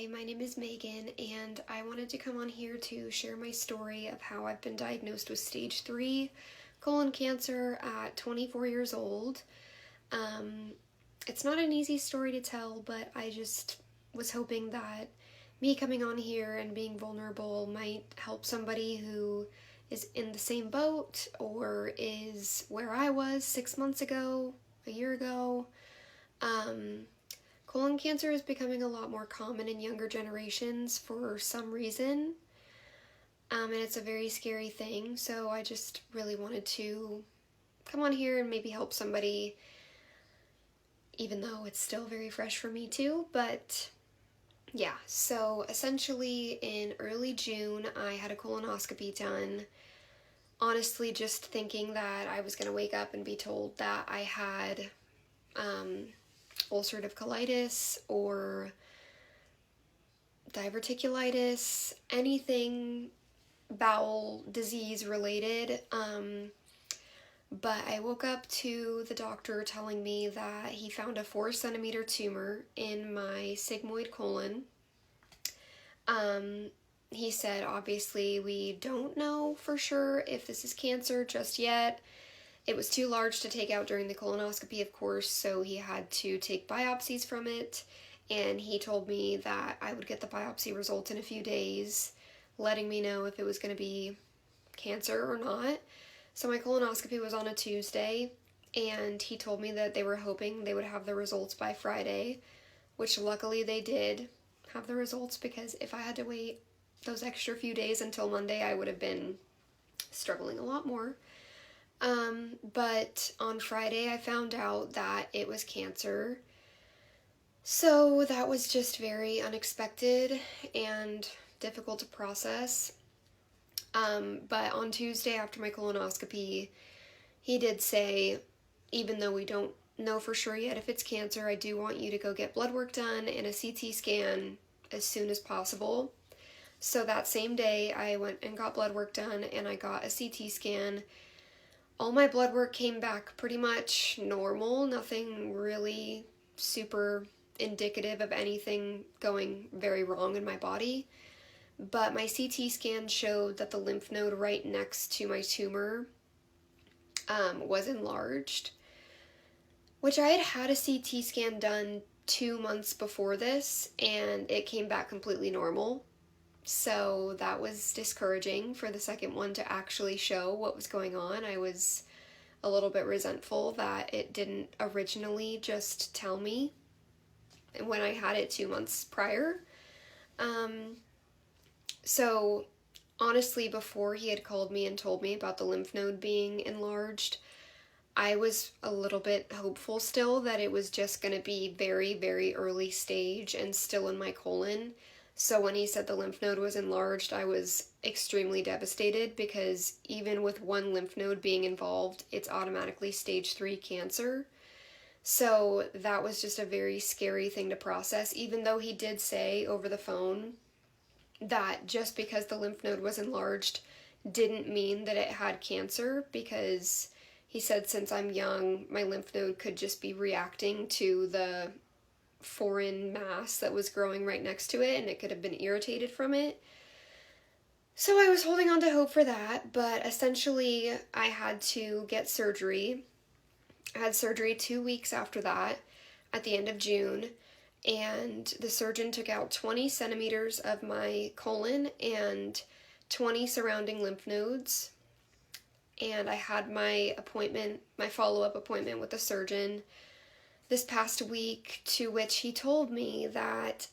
Hi, my name is Megan, and I wanted to come on here to share my story of how I've been diagnosed with stage 3 colon cancer at 24 years old. Um, it's not an easy story to tell, but I just was hoping that me coming on here and being vulnerable might help somebody who is in the same boat or is where I was 6 months ago, a year ago. Um, Colon cancer is becoming a lot more common in younger generations for some reason, and it's a very scary thing. So I just really wanted to come on here and maybe help somebody, even though it's still very fresh for me too. But yeah, so essentially in early June, I had a colonoscopy done. Honestly, just thinking that I was going to wake up and be told that I had um, ulcerative colitis or diverticulitis, anything bowel disease related. But I woke up to the doctor telling me that he found a 4 centimeter tumor in my sigmoid colon. Um, he said, obviously, we don't know for sure if this is cancer just yet. It was too large to take out during the colonoscopy, of course, so he had to take biopsies from it. And he told me that I would get the biopsy results in a few days, letting me know if it was going to be cancer or not. So my colonoscopy was on a Tuesday, and he told me that they were hoping they would have the results by Friday, which luckily they did have the results, because if I had to wait those extra few days until Monday, I would have been struggling a lot more. But on Friday, I found out that it was cancer. So that was just very unexpected and difficult to process. But on Tuesday, after my colonoscopy, he did say, even though we don't know for sure yet if it's cancer, I do want you to go get blood work done and a CT scan as soon as possible. So that same day, I went and got blood work done, and I got a CT scan. All my blood work came back pretty much normal, nothing really super indicative of anything going very wrong in my body. But my CT scan showed that the lymph node right next to my tumor was enlarged, which I had had a CT scan done 2 months before this, and it came back completely normal. So that was discouraging for the second one to actually show what was going on. I was a little bit resentful that it didn't originally just tell me when I had it 2 months prior. So honestly, before he had called me and told me about the lymph node being enlarged, I was a little bit hopeful still that it was just going to be very, very early stage and still in my colon. So when he said the lymph node was enlarged, I was extremely devastated, because even with one lymph node being involved, it's automatically stage 3 cancer. So that was just a very scary thing to process, even though he did say over the phone that just because the lymph node was enlarged didn't mean that it had cancer, because he said since I'm young, my lymph node could just be reacting to the foreign mass that was growing right next to it, and it could have been irritated from it. So I was holding on to hope for that, but essentially I had to get surgery. I had surgery 2 weeks after that, at the end of June, and the surgeon took out 20 centimeters of my colon and 20 surrounding lymph nodes. And I had my follow-up appointment with the surgeon this past week, to which he told me that